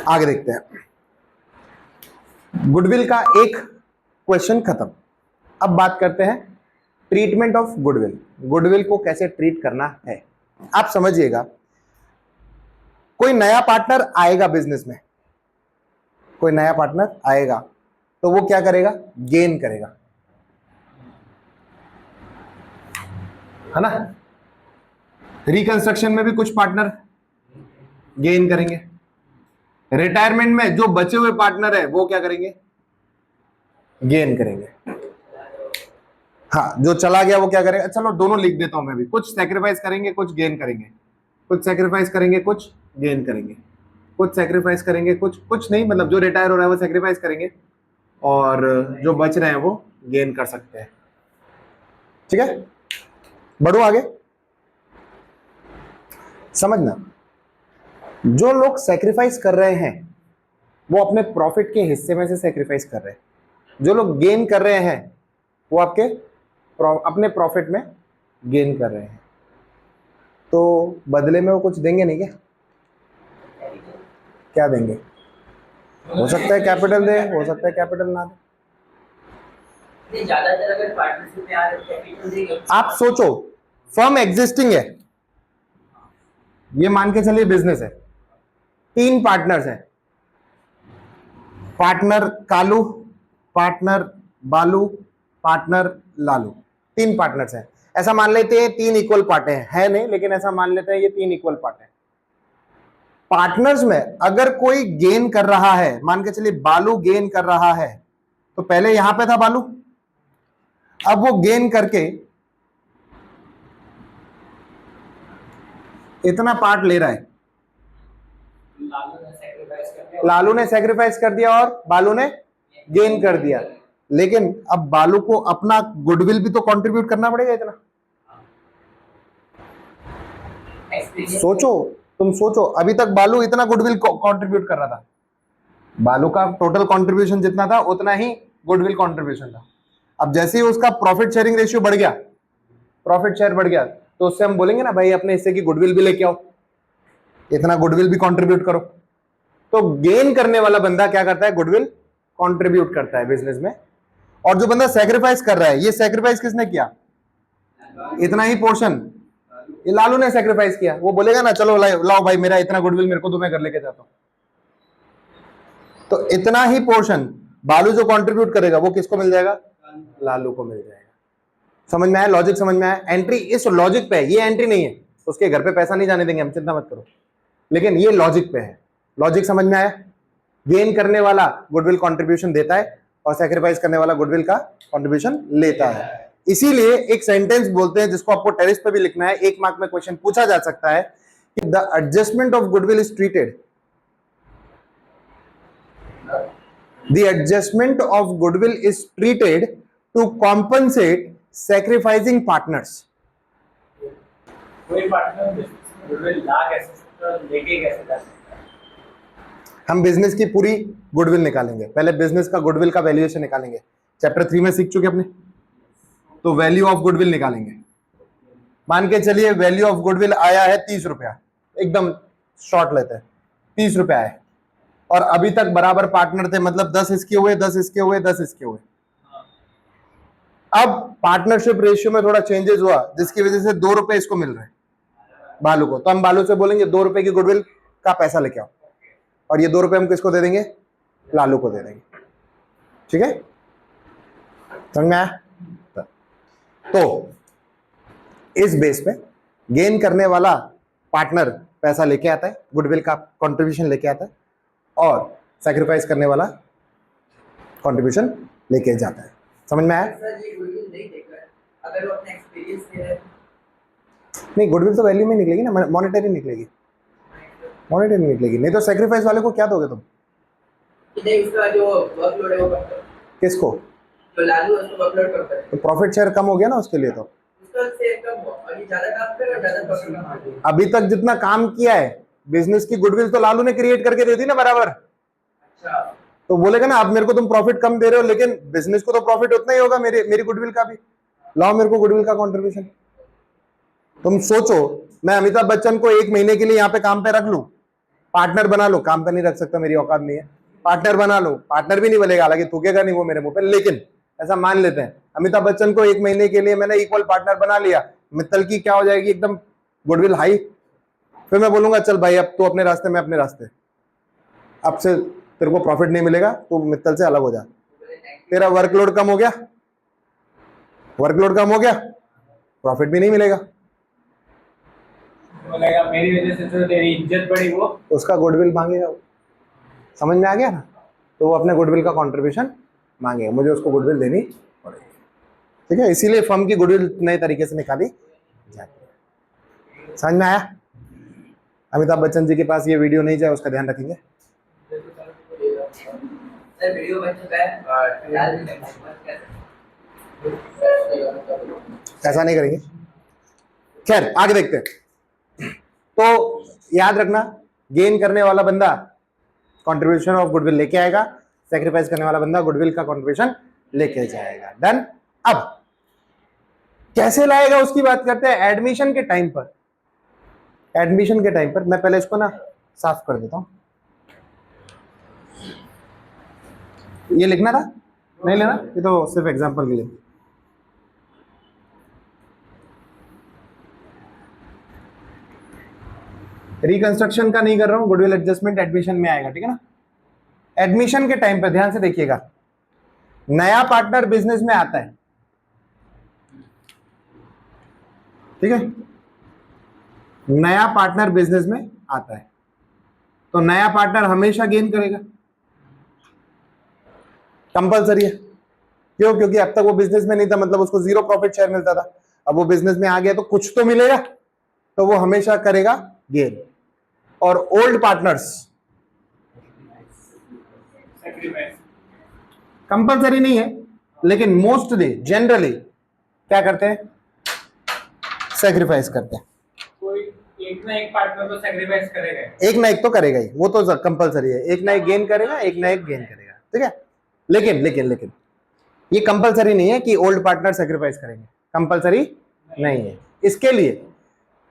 आगे देखते हैं। गुडविल का एक क्वेश्चन खत्म। अब बात करते हैं ट्रीटमेंट ऑफ गुडविल। गुडविल को कैसे ट्रीट करना है आप समझिएगा। कोई नया पार्टनर आएगा बिजनेस में, कोई नया पार्टनर आएगा तो वो क्या करेगा? गेन करेगा, है ना। रिकंस्ट्रक्शन में भी कुछ पार्टनर गेन करेंगे। रिटायरमेंट में जो बचे हुए पार्टनर है वो क्या करेंगे? गेन करेंगे। हाँ, जो चला गया वो क्या करेगा? चलो दोनों लिख देता हूं मैं भी। कुछ सेक्रीफाइस करेंगे, कुछ गेन करेंगे। कुछ सेक्रीफाइस करेंगे, कुछ गेन करेंगे। कुछ सेक्रीफाइस करेंगे, कुछ नहीं, मतलब जो रिटायर हो रहा है वो सेक्रीफाइस करेंगे और जो बच रहे हैं वो गेन कर सकते हैं। ठीक है, बढ़ो आगे। समझना, जो लोग सेक्रीफाइस कर रहे हैं वो अपने प्रॉफिट के हिस्से में से सेक्रीफाइस कर रहे हैं। जो लोग गेन कर रहे हैं वो आपके अपने प्रॉफिट में गेन कर रहे हैं। तो बदले में वो कुछ देंगे नहीं क्या? क्या देंगे? हो सकता है कैपिटल दे, हो सकता है कैपिटल ना दे। ज्यादातर अगर पार्टनरशिप में आ रहे कैपिटल देंगे। आप सोचो, फर्म एग्जिस्टिंग है, ये मान के चलिए बिजनेस है, 3 पार्टनर्स हैं, पार्टनर कालू, पार्टनर बालू, पार्टनर लालू। 3 पार्टनर्स हैं। ऐसा मान लेते हैं 3 इक्वल पार्ट हैं, है नहीं, लेकिन ऐसा मान लेते हैं ये 3 इक्वल पार्ट हैं। पार्टनर्स में अगर कोई गेन कर रहा है, मान के चलिए बालू गेन कर रहा है, तो पहले यहां पे था बालू, अब वो गेन करके इतना पार्ट ले रहा है। लालू ने सेक्रीफाइस कर दिया और बालू ने गेन कर दिया, लेकिन अब बालू को अपना गुडविल भी तो कंट्रीब्यूट करना पड़ेगा इतना। सोचो, तुम सोचो, अभी तक बालू इतना गुडविल कंट्रीब्यूट कर रहा था, बालू का टोटल कंट्रीब्यूशन जितना था उतना ही गुडविल कंट्रीब्यूशन था। अब जैसे ही उसका प्रॉफिट शेयरिंग रेशियो बढ़ गया, प्रॉफिट शेयर बढ़ गया, तो उससे हम बोलेंगे ना भाई अपने हिस्से की गुडविल भी लेके आओ, इतना गुडविल भी कंट्रीब्यूट करो। तो गेन करने वाला बंदा क्या करता है? गुडविल कंट्रीब्यूट करता है बिजनेस में। और जो बंदा सेक्रीफाइस कर रहा है, ये सेक्रीफाइस किसने किया? इतना ही पोर्शन ये लालू ने सेक्रीफाइस किया। वो बोलेगा ना चलो लाओ भाई मेरा इतना गुडविल मेरे को दो, मैं घर लेके जाता हूं। तो इतना ही पोर्शन बालू जो कंट्रीब्यूट करेगा वो किसको मिल जाएगा? लालू को मिल जाएगा। समझ में आया? लॉजिक समझ में आया? एंट्री इस लॉजिक पे है, ये एंट्री नहीं है। उसके घर पे पैसा नहीं जाने देंगे हम, चिंता मत करो, लेकिन ये लॉजिक पे है। लॉजिक समझ में आया? गेन करने वाला गुडविल कंट्रीब्यूशन देता है और सैक्रिफाइस करने वाला गुडविल का कंट्रीब्यूशन लेता है। इसीलिए एक सेंटेंस बोलते हैं जिसको आपको टेरिस पे भी लिखना है, 1 मार्क में क्वेश्चन पूछा जा सकता है कि the adjustment of goodwill is treated, the adjustment of goodwill is treated to compensate sacrificing partners. कोई पार्टनर गुडविल ला कैसे सकता है, लेके कैसे जा सकता है? हम बिजनेस की पूरी गुडविल निकालेंगे। पहले बिजनेस का गुडविल का वैल्यूएशन निकालेंगे, चैप्टर 3 में सीख चुके अपने। तो वैल्यू ऑफ गुडविल निकालेंगे। मान के चलिए वैल्यू ऑफ गुडविल आया है 30 रुपया, एकदम शॉर्ट लेते हैं, 30 रुपया है, और अभी तक बराबर पार्टनर थे, मतलब 10 इसके हुए, 10 इसके हुए, 10 इसके हुए। अब पार्टनरशिप रेशियो में थोड़ा चेंजेस हुआ जिसकी वजह से 2 रुपए इसको मिल रहे हैं बालू को, तो हम बालू से बोलेंगे 2 रुपए की गुडविल का पैसा लेके आओ, और ये 2 रुपए हम किसको दे देंगे? लालू को दे देंगे। ठीक है, समझ में आया? तो इस बेस पे गेन करने वाला पार्टनर पैसा लेके आता है, गुडविल का कंट्रीब्यूशन लेके आता है, और सैक्रिफाइस करने वाला कंट्रीब्यूशन लेके जाता है। समझ में आया? अगर वो अपने एक्सपीरियंस से है, नहीं, गुडविल तो वैल्यू में निकलेगी ना, मॉनेटरी निकलेगी, मॉनेटरी निकलेगी। नहीं तो सैक्रिफाइस वाले को क्या दोगे तुम? नहीं उसका जो वर्कलोड है वो करता है। किसको? तो लालू उसको वर्कलोड करता है, तो प्रॉफिट शेयर कम हो गया ना उसके लिए। तो उसका से कम हो और ये ज्यादा काम करे और ज्यादा प्रॉफिट कमाए। अभी तक जितना काम किया है बिजनेस की गुडविल तो लालू ने क्रिएट करके दे दी ना बराबर। अच्छा, तो बोलेगा ना अब मेरे को तुम प्रॉफिट कम दे रहे हो, लेकिन बिजनेस को तो प्रॉफिट उतना ही होगा मेरी गुडविल का भी, लाओ मेरे को गुडविल का कंट्रीब्यूशन। तुम सोचो, मैं अमिताभ बच्चन को 1 महीने के लिए यहाँ पे काम पे रख लूं, पार्टनर बना लो, काम पे नहीं रख सकता, मेरी औकात नहीं है, पार्टनर बना लो, पार्टनर भी नहीं बोलेगा, हालांकि थूकेगा नहीं वो मेरे मुंह पे, लेकिन ऐसा मान लेते हैं अमिताभ बच्चन को 1 महीने के लिए मैंने इक्वल पार्टनर बना लिया, मित्तल की क्या हो जाएगी एकदम गुडविल हाई। फिर मैं बोलूंगा चल भाई अब तू अपने रास्ते, मैं अपने रास्ते, अब से तेरे को प्रॉफिट नहीं मिलेगा, तू मित्तल से अलग हो जा, तेरा वर्कलोड कम हो गया, वर्कलोड कम हो गया, प्रॉफिट भी नहीं मिलेगा, बोलेगा मेरी वजह से तो तेरी इज्जत बढ़ी, वो उसका गुडविल मांगेगा वो। समझ में आ गया ना? तो वो अपने गुडविल का कंट्रीब्यूशन मांगेगा, मुझे उसको गुडविल देनी पड़ेगी। ठीक है, इसीलिए फर्म की गुडविल नए तरीके से निकाली जाती है। समझ में आया? अमिताभ बच्चन जी के पास ये वीडियो नहीं जाए उसका ध्यान रखेंगे। सर वीडियो बन चुका है और डाल देंगे ऐसा नहीं करेंगे। खैर आगे देखते हैं। तो याद रखना, गेन करने वाला बंदा कंट्रीब्यूशन ऑफ गुडविल लेके आएगा, सैक्रिफाइस करने वाला बंदा गुडविल का कंट्रीब्यूशन लेके जाएगा। डन। अब कैसे लाएगा उसकी बात करते हैं। एडमिशन के टाइम पर, एडमिशन के टाइम पर मैं पहले इसको ना साफ कर देता हूं। ये लिखना था, नहीं लेना, ये तो सिर्फ एग्जांपल के लिए। रिकंस्ट्रक्शन का नहीं कर रहा हूं, गुडविल एडजस्टमेंट एडमिशन में आएगा, ठीक है ना। एडमिशन के टाइम पर ध्यान से देखिएगा, नया पार्टनर बिजनेस में आता है, ठीक है, नया पार्टनर बिजनेस में आता है, तो नया पार्टनर हमेशा गेन करेगा, कंपलसरी है। क्यों? क्योंकि अब तक वो बिजनेस में नहीं था, मतलब उसको 0 प्रॉफिट शेयर मिलता था, अब वो बिजनेस में आ गया तो कुछ तो मिलेगा, तो वो हमेशा करेगा गेन। और ओल्ड पार्टनर्स कंपलसरी नहीं है, लेकिन मोस्टली जनरली क्या करते हैं, सैक्रिफाइस करते हैं। कोई एक ना एक पार्टनर को सैक्रिफाइस करेगा, एक ना एक तो करेगा ही, वो तो कंपलसरी है, एक ना एक गेन करेगा, एक ना एक गेन करेगा, ठीक है। लेकिन लेकिन लेकिन ये कंपलसरी नहीं है कि ओल्ड पार्टनर सैक्रिफाइस करेंगे, कंपलसरी नहीं है। इसके लिए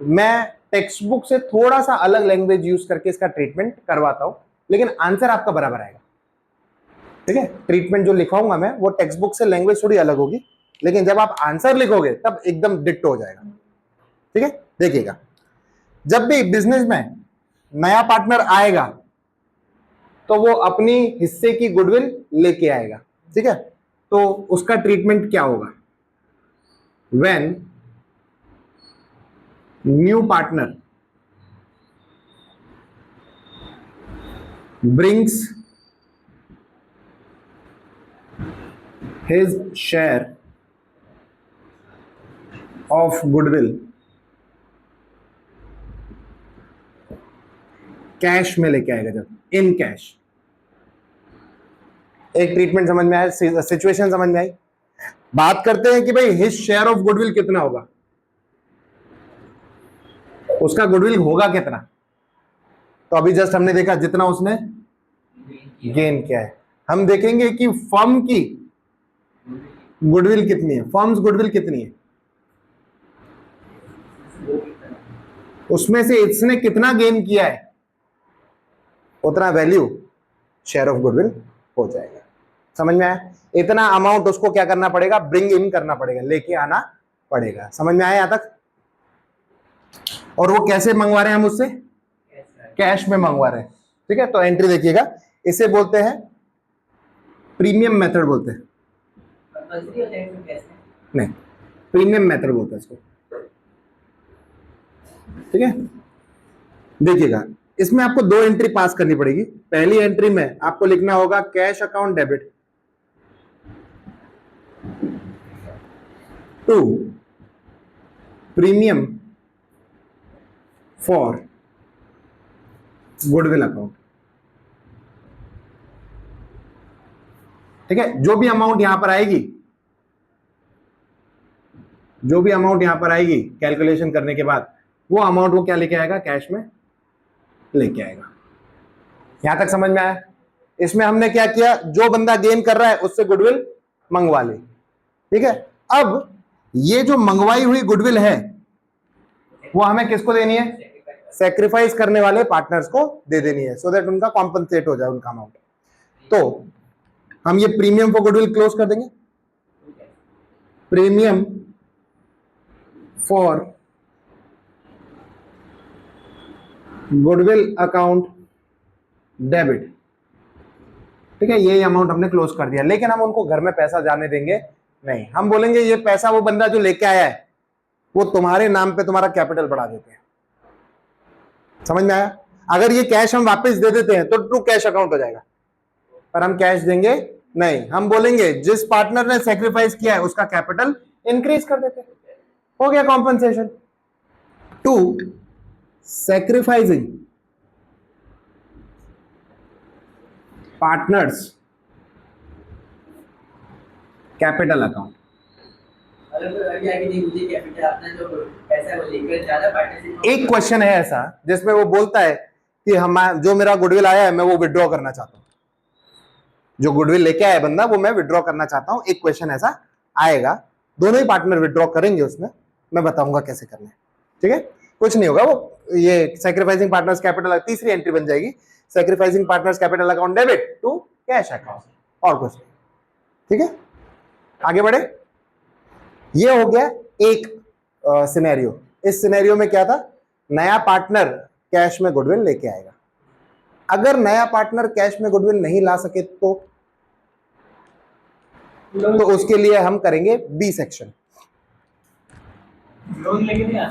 मैं टेक्स्ट बुक से थोड़ा सा अलग लैंग्वेज यूज करके इसका ट्रीटमेंट करवाता हूं, लेकिन आंसर आपका बराबर आएगा, ठीक है। ट्रीटमेंट जो लिखाऊंगा मैं वो टेक्स्ट बुक से लैंग्वेज थोड़ी अलग होगी, लेकिन जब आप आंसर लिखोगे तब एकदम डिट्टो हो जाएगा, ठीक है। देखिएगा, जब भी बिजनेस में नया पार्टनर आएगा तो वो अपनी हिस्से की गुडविल लेके आएगा, ठीक है। तो उसका ट्रीटमेंट क्या होगा, when new partner brings his share of goodwill cash में लेके आएगा, जब इन कैश। एक ट्रीटमेंट समझ में आया, सिचुएशन समझ में आई। बात करते हैं कि भाई हिज शेयर ऑफ गुडविल कितना होगा, उसका गुडविल होगा कितना। तो अभी जस्ट हमने देखा जितना उसने गेन किया है। हम देखेंगे कि फर्म की गुडविल कितनी है, फर्म्स गुडविल कितनी है, उसमें से इसने कितना गेन किया है, उतना वैल्यू शेयर ऑफ गुडविल हो जाएगा। समझ में आया? इतना अमाउंट उसको क्या करना पड़ेगा, ब्रिंग इन करना पड़ेगा, लेके आना पड़ेगा। समझ में आया यहां तक? और वो कैसे मंगवा रहे हैं हम उससे, कैश में मंगवा रहे हैं, ठीक है। तो एंट्री देखिएगा, इसे बोलते हैं प्रीमियम मेथड बोलते हैं, नहीं प्रीमियम मेथड बोलते हैं इसको, ठीक है। देखिएगा, इसमें आपको 2 एंट्री पास करनी पड़ेगी। पहली एंट्री में आपको लिखना होगा cash account debit to premium for goodwill account, ठीक है। जो भी अमाउंट यहां पर आएगी, जो भी अमाउंट यहां पर आएगी कैलकुलेशन करने के बाद, वो अमाउंट वो क्या लेके आएगा, कैश में लेके आएगा। यहां तक समझ में आया? इसमें हमने क्या किया, जो बंदा गेन कर रहा है उससे गुडविल मंगवा ली, ठीक है। अब ये जो मंगवाई हुई गुडविल है वो हमें किसको देनी है, सेक्रीफाइस करने वाले पार्टनर्स को दे देनी है, सो दैट उनका कॉम्पनसेट हो जाए उनका अमाउंट। तो हम ये प्रीमियम फॉर गुडविल क्लोज कर देंगे। Premium for goodwill account debit, ठीक है, ये अमाउंट हमने क्लोज कर दिया। लेकिन हम उनको घर में पैसा जाने देंगे नहीं, हम बोलेंगे ये पैसा वो बंदा जो लेके आया है वो तुम्हारे नाम पे तुम्हारा कैपिटल बढ़ा देते हैं। समझ में आया? अगर ये कैश हम वापस दे देते हैं तो ट्रू कैश अकाउंट हो जाएगा, पर हम कैश देंगे नहीं। हम बोलेंगे जिस पार्टनर ने सेक्रीफाइस किया है उसका कैपिटल इंक्रीज कर देते हैं, हो गया compensation. To sacrificing partners capital account. अभी आगे नहीं, मुझे कैपिटल अपना जो पैसा है वो लेकर ज्यादा पार्टनरशिप। एक क्वेश्चन है ऐसा जिसमें वो बोलता है कि हम जो मेरा गुडविल आया है मैं वो विड्रॉ करना चाहता हूं, जो गुडविल लेके आया बंदा वो मैं विड्रॉ करना चाहता हूं। एक क्वेश्चन ऐसा आएगा, दोनों ही पार्टनर विड्रॉ करेंगे, उसमें मैं बताऊंगा कैसे करना है, ठीक है। कुछ नहीं होगा, वो ये सेक्रीफाइसिंग पार्टनर्स कैपिटल, तीसरी एंट्री बन जाएगी, sacrificing partners capital account debit to cash account, और कुछ नहीं, ठीक है। आगे बढ़े। ये हो गया एक सिनेरियो। इस सिनेरियो में क्या था, नया पार्टनर कैश में गुडविल लेके आएगा। अगर नया पार्टनर कैश में गुडविल नहीं ला सके तो उसके लिए हम करेंगे बी सेक्शन, लोन लेके दिया।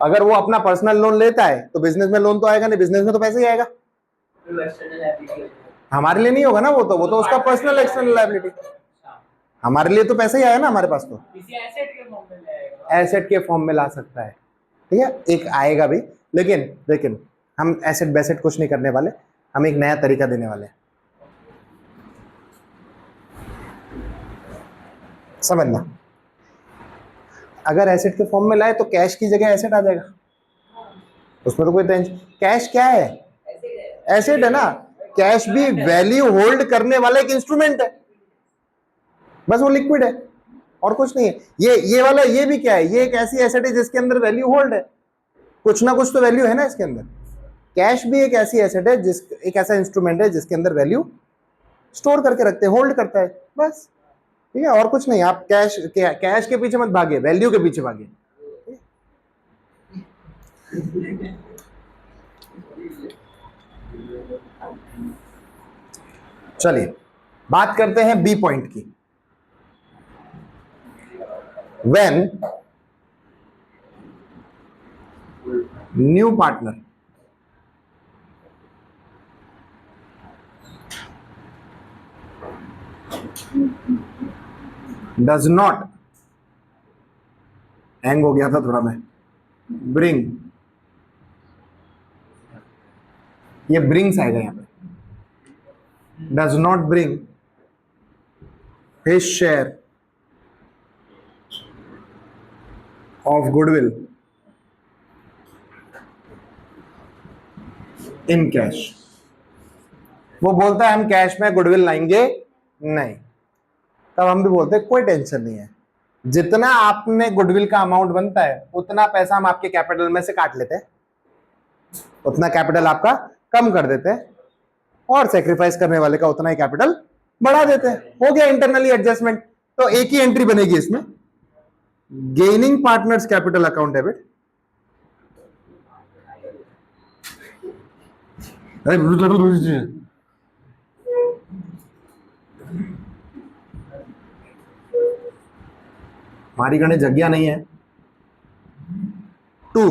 अगर वो अपना पर्सनल लोन लेता है तो बिजनेस में लोन तो आएगा नहीं, बिजनेस में तो पैसे ही आएगा, हमारे लिए नहीं होगा ना, वो तो उसका पर्सनल एक्सटर्नल लायबिलिटी, हमारे लिए तो पैसा ही आया ना हमारे पास, तो किसी एसेट के फॉर्म में लाएगा, एसेट के फॉर्म में ला सकता है, ठीक है, एक आएगा भी। लेकिन हम एसेट बेसेट कुछ नहीं करने वाले, हम एक नया तरीका देने वाले हैं, समझना। अगर एसेट के फॉर्म में लाए तो कैश की जगह एसेट आ जाएगा, उसमें तो कोई टेंशन। कैश क्या है, एसेट है ना। कैश भी वैल्यू होल्ड करने वाला एक इंस्ट्रूमेंट है, बस वो लिक्विड है और कुछ नहीं है। ये वाला ये भी क्या है, ये एक ऐसी एसेट है जिसके अंदर वैल्यू होल्ड है, कुछ ना कुछ तो वैल्यू है ना इसके अंदर। कैश भी एक ऐसी एसेट है, एक ऐसा इंस्ट्रूमेंट है जिसके अंदर वैल्यू स्टोर करके रखते हैं, होल्ड करता है, बस, ठीक है, और कुछ नहीं। आप कैश के पीछे मत भागिए, वैल्यू के पीछे भागिए। चलिए बात करते हैं बी पॉइंट की। When new partner does not, hang हो गया था थोड़ा मैं, bring, ये brings आएगा यहां पे, does not bring his share of goodwill in cash, वो बोलता है हम कैश में गुडविल लाएंगे नहीं, तब हम भी बोलते हैं कोई टेंशन नहीं है, जितना आपने गुडविल का अमाउंट बनता है उतना पैसा हम आपके कैपिटल में से काट लेते हैं, उतना कैपिटल आपका कम कर देते हैं और सेक्रीफाइस करने वाले का उतना ही कैपिटल बढ़ा देते हैं। हो गया इंटरनली एडजस्टमेंट। तो एक ही एंट्री बनेगी इसमें, gaining partners capital account debit, हमारी गणे जगह नहीं है। To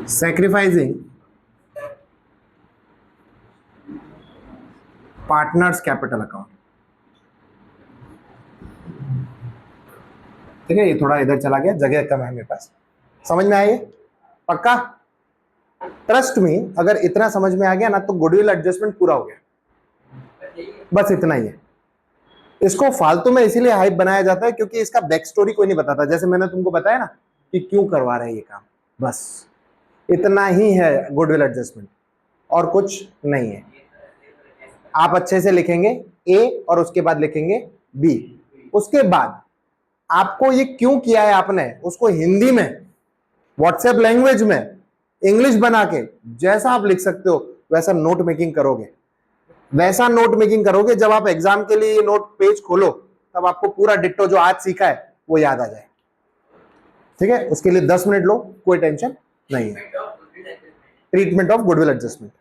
sacrificing partners capital account, ठीक है, ये थोड़ा इधर चला गया, जगह कम है मेरे पास, समझ में आइए पक्का। ट्रस्ट में अगर इतना समझ में आ गया ना तो गुडविल एडजस्टमेंट पूरा हो गया, बस इतना ही है। इसको फालतू में इसीलिए हाइप बनाया जाता है क्योंकि इसका बैक स्टोरी कोई नहीं बताता, जैसे मैंने तुमको बताया ना कि क्यों करवा रहे हैं ये काम, बस इतना ही है गुडविल एडजस्टमेंट और कुछ नहीं है। आप अच्छे से लिखेंगे ए और उसके बाद लिखेंगे बी, उसके बाद आपको ये क्यों किया है आपने, उसको हिंदी में, व्हाट्सएप लैंग्वेज में, इंग्लिश बना के जैसा आप लिख सकते हो वैसा नोट मेकिंग करोगे, वैसा नोट मेकिंग करोगे, जब आप एग्जाम के लिए ये नोट पेज खोलो तब आपको पूरा डिट्टो जो आज सीखा है वो याद आ जाए। ठीक है, उसके लिए 10 मिनट लो, कोई टेंशन नहीं है। Treatment of goodwill adjustment. Treatment of goodwill adjustment.